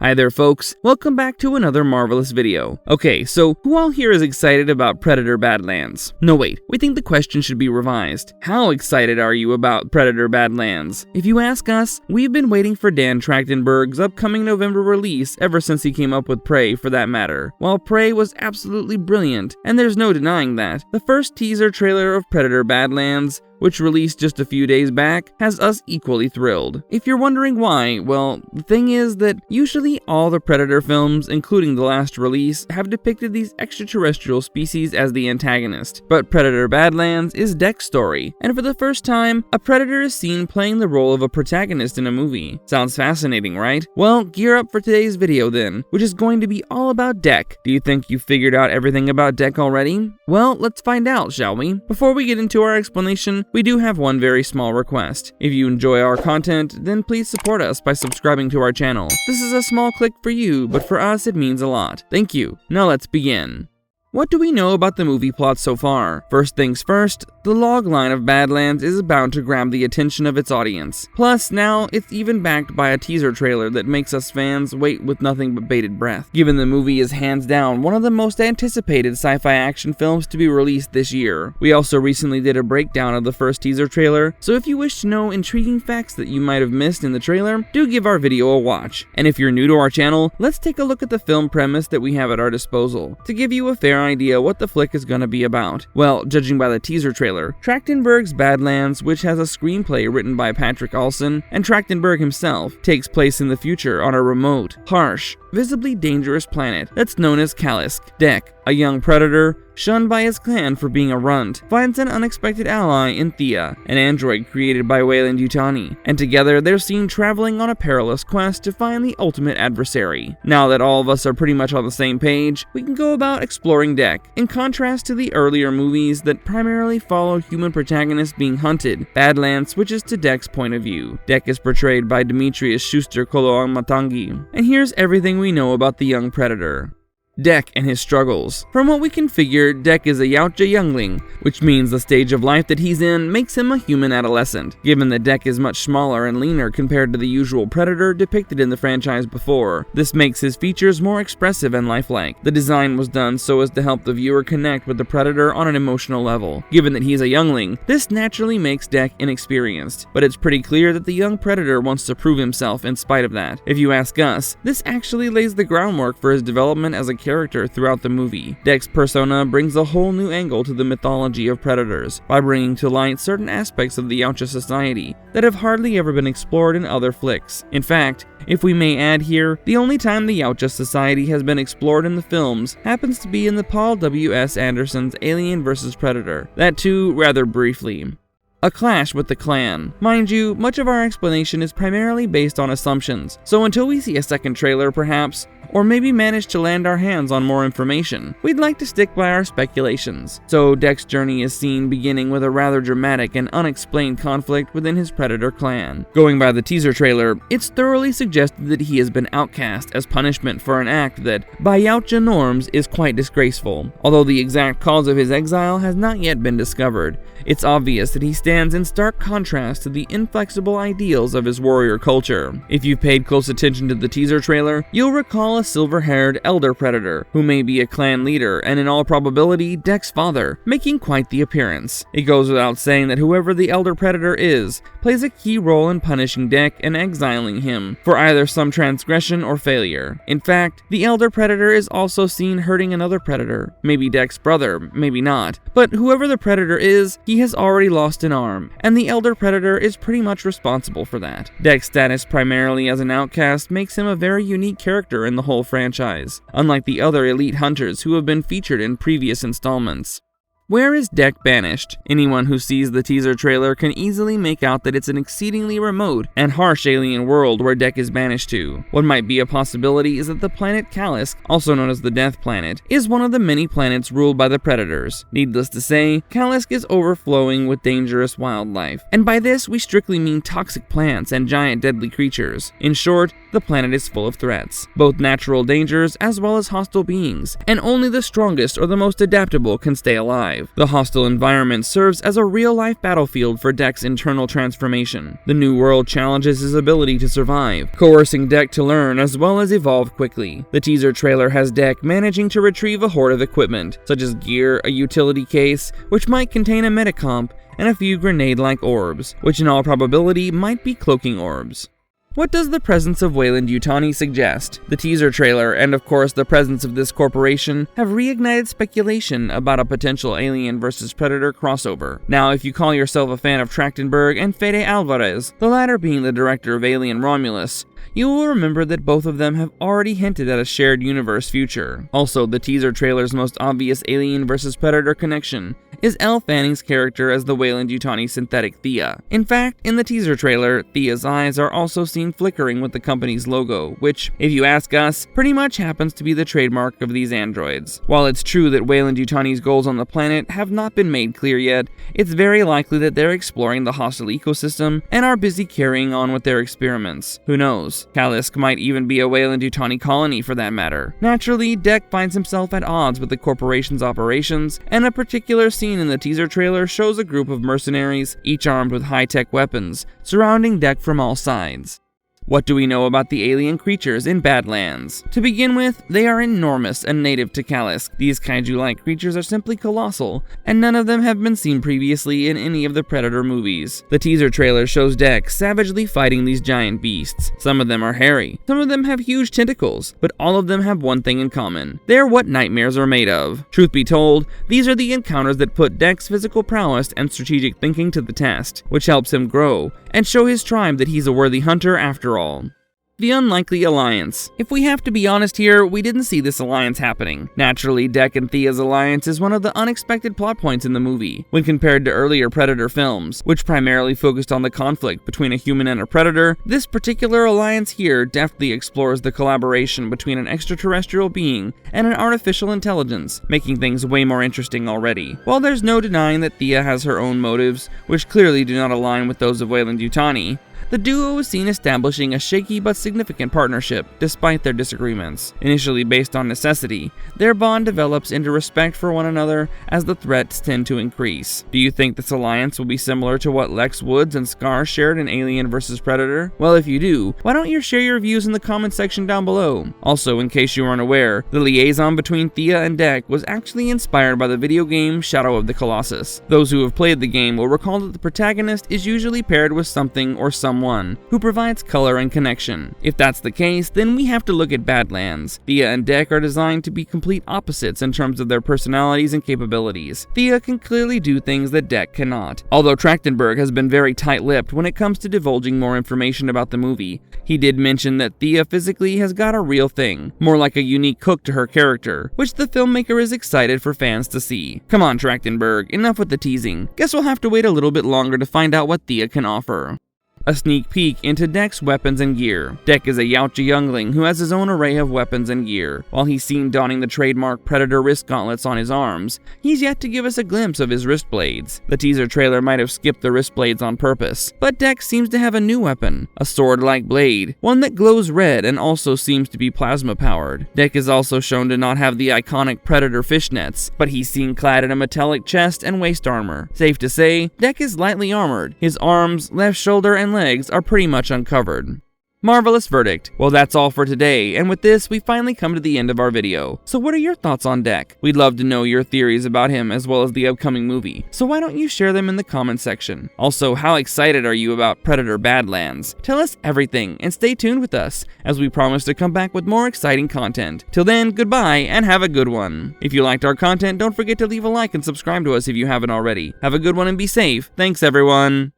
Hi there folks, welcome back to another marvelous video. Okay, so who all here is excited about Predator Badlands? No wait, we think the question should be revised. How excited are you about Predator Badlands? If you ask us, we've been waiting for Dan Trachtenberg's upcoming November release ever since he came up with Prey for that matter. While Prey was absolutely brilliant, and there's no denying that, the first teaser trailer of Predator Badlands, which released just a few days back, has us equally thrilled. If you're wondering why, well, the thing is that usually all the Predator films, including the last release, have depicted these extraterrestrial species as the antagonist. But Predator Badlands is Deck's story, and for the first time, a Predator is seen playing the role of a protagonist in a movie. Sounds fascinating, right? Well, gear up for today's video then, which is going to be all about Deck. Do you think you figured out everything about Deck already? Well, let's find out, shall we? Before we get into our explanation, we do have one very small request. If you enjoy our content, then please support us by subscribing to our channel. This is a small click for you, but for us it means a lot. Thank you. Now let's begin. What do we know about the movie plot so far? First things first, the logline of Badlands is bound to grab the attention of its audience. Plus, now it's even backed by a teaser trailer that makes us fans wait with nothing but bated breath, given the movie is hands down one of the most anticipated sci-fi action films to be released this year. We also recently did a breakdown of the first teaser trailer, so if you wish to know intriguing facts that you might have missed in the trailer, do give our video a watch. And if you're new to our channel, let's take a look at the film premise that we have at our disposal, to give you a fair idea what the flick is gonna be about. Well, judging by the teaser trailer, Trachtenberg's Badlands, which has a screenplay written by Patrick Olson and Trachtenberg himself, takes place in the future on a remote, harsh, visibly dangerous planet that's known as Kalisk. Deck, a young predator, shunned by his clan for being a runt, finds an unexpected ally in Thea, an android created by Wayand Utani, and together they're seen traveling on a perilous quest to find the ultimate adversary. Now that all of us are pretty much on the same page, we can go about exploring Deck. In contrast to the earlier movies that primarily follow human protagonists being hunted, Badlands switches to Deck's point of view. Deck is portrayed by Demetrius Schuster-Koloamatangi, and here's everything we know about the young predator. Deck and his struggles. From what we can figure, Deck is a Yautja youngling, which means the stage of life that he's in makes him a human adolescent, given that Deck is much smaller and leaner compared to the usual predator depicted in the franchise before. This makes his features more expressive and lifelike. The design was done so as to help the viewer connect with the predator on an emotional level. Given that he's a youngling, this naturally makes Deck inexperienced, but it's pretty clear that the young predator wants to prove himself in spite of that. If you ask us, this actually lays the groundwork for his development as a character throughout the movie. Deck's persona brings a whole new angle to the mythology of predators by bringing to light certain aspects of the Yautja society that have hardly ever been explored in other flicks. In fact, if we may add here, the only time the Yautja society has been explored in the films happens to be in the Paul W.S. Anderson's Alien vs. Predator. That too, rather briefly. A clash with the clan. Mind you, much of our explanation is primarily based on assumptions, so until we see a second trailer perhaps, or maybe manage to land our hands on more information, we'd like to stick by our speculations. So Deck's journey is seen beginning with a rather dramatic and unexplained conflict within his predator clan. Going by the teaser trailer, it's thoroughly suggested that he has been outcast as punishment for an act that, by Yautja norms, is quite disgraceful. Although the exact cause of his exile has not yet been discovered, it's obvious that he stands in stark contrast to the inflexible ideals of his warrior culture. If you've paid close attention to the teaser trailer, you'll recall a silver-haired elder predator, who may be a clan leader and in all probability Deck's father, making quite the appearance. It goes without saying that whoever the elder predator is, plays a key role in punishing Deck and exiling him for either some transgression or failure. In fact, the elder predator is also seen hurting another predator, maybe Deck's brother, maybe not, but whoever the predator is, he has already lost an arm, and the elder predator is pretty much responsible for that. Deck's status primarily as an outcast makes him a very unique character in the whole franchise, unlike the other elite hunters who have been featured in previous installments. Where is Deck banished? Anyone who sees the teaser trailer can easily make out that it's an exceedingly remote and harsh alien world where Deck is banished to. What might be a possibility is that the planet Kalisk, also known as the Death Planet, is one of the many planets ruled by the Predators. Needless to say, Kalisk is overflowing with dangerous wildlife, and by this we strictly mean toxic plants and giant deadly creatures. In short, the planet is full of threats, both natural dangers as well as hostile beings, and only the strongest or the most adaptable can stay alive. survive. The hostile environment serves as a real-life battlefield for Deck's internal transformation. The new world challenges his ability to survive, coercing Deck to learn as well as evolve quickly. The teaser trailer has Deck managing to retrieve a hoard of equipment, such as gear, a utility case, which might contain a metacomp, and a few grenade-like orbs, which in all probability might be cloaking orbs. What does the presence of Wayand Utani suggest? The teaser trailer, and of course the presence of this corporation, have reignited speculation about a potential Alien vs. Predator crossover. Now, if you call yourself a fan of Trachtenberg and Fede Alvarez, the latter being the director of Alien Romulus, you will remember that both of them have already hinted at a shared universe future. Also, the teaser trailer's most obvious Alien vs. Predator connection is Elle Fanning's character as the Wayand Utani synthetic Thea. In fact, in the teaser trailer, Thea's eyes are also seen flickering with the company's logo, which, if you ask us, pretty much happens to be the trademark of these androids. While it's true that Wayand Utani's goals on the planet have not been made clear yet, it's very likely that they're exploring the hostile ecosystem and are busy carrying on with their experiments. Who knows? Kalisk might even be a Wayand Utani colony for that matter. Naturally, Deck finds himself at odds with the corporation's operations, and a particular scene in the teaser trailer shows a group of mercenaries, each armed with high-tech weapons, surrounding Deck from all sides. What do we know about the alien creatures in Badlands? To begin with, they are enormous and native to Kalisk. These kaiju-like creatures are simply colossal, and none of them have been seen previously in any of the Predator movies. The teaser trailer shows Deck savagely fighting these giant beasts. Some of them are hairy, some of them have huge tentacles, but all of them have one thing in common. They're what nightmares are made of. Truth be told, these are the encounters that put Deck's physical prowess and strategic thinking to the test, which helps him grow and show his tribe that he's a worthy hunter after all. The unlikely alliance. If we have to be honest here, we didn't see this alliance happening. Naturally, Deck and Thea's alliance is one of the unexpected plot points in the movie, when compared to earlier Predator films, which primarily focused on the conflict between a human and a predator. This particular alliance here deftly explores the collaboration between an extraterrestrial being and an artificial intelligence, making things way more interesting already. While there's no denying that Thea has her own motives, which clearly do not align with those of Wayand Utani, the duo is seen establishing a shaky but significant partnership, despite their disagreements. Initially based on necessity, their bond develops into respect for one another as the threats tend to increase. Do you think this alliance will be similar to what Lex Woods and Scar shared in Alien vs. Predator? Well, if you do, why don't you share your views in the comment section down below? Also, in case you aren't aware, the liaison between Thea and Deck was actually inspired by the video game Shadow of the Colossus. Those who have played the game will recall that the protagonist is usually paired with something or someone who provides color and connection. If that's the case, then we have to look at Badlands. Thea and Deck are designed to be complete opposites in terms of their personalities and capabilities. Thea can clearly do things that Deck cannot. Although Trachtenberg has been very tight-lipped when it comes to divulging more information about the movie, he did mention that Thea physically has got a real thing, more like a unique hook to her character, which the filmmaker is excited for fans to see. Come on, Trachtenberg, enough with the teasing. Guess we'll have to wait a little bit longer to find out what Thea can offer. A sneak peek into Deck's weapons and gear. Deck is a Yautja youngling who has his own array of weapons and gear. While he's seen donning the trademark Predator wrist gauntlets on his arms, he's yet to give us a glimpse of his wrist blades. The teaser trailer might have skipped the wrist blades on purpose, but Deck seems to have a new weapon, a sword-like blade, one that glows red and also seems to be plasma-powered. Deck is also shown to not have the iconic Predator fishnets, but he's seen clad in a metallic chest and waist armor. Safe to say, Deck is lightly armored. His arms, left shoulder, and legs are pretty much uncovered. Marvelous verdict. Well, that's all for today, and with this, we finally come to the end of our video. So what are your thoughts on Deck? We'd love to know your theories about him as well as the upcoming movie, so why don't you share them in the comment section? Also, how excited are you about Predator Badlands? Tell us everything, and stay tuned with us, as we promise to come back with more exciting content. Till then, goodbye, and have a good one. If you liked our content, don't forget to leave a like and subscribe to us if you haven't already. Have a good one and be safe. Thanks, everyone.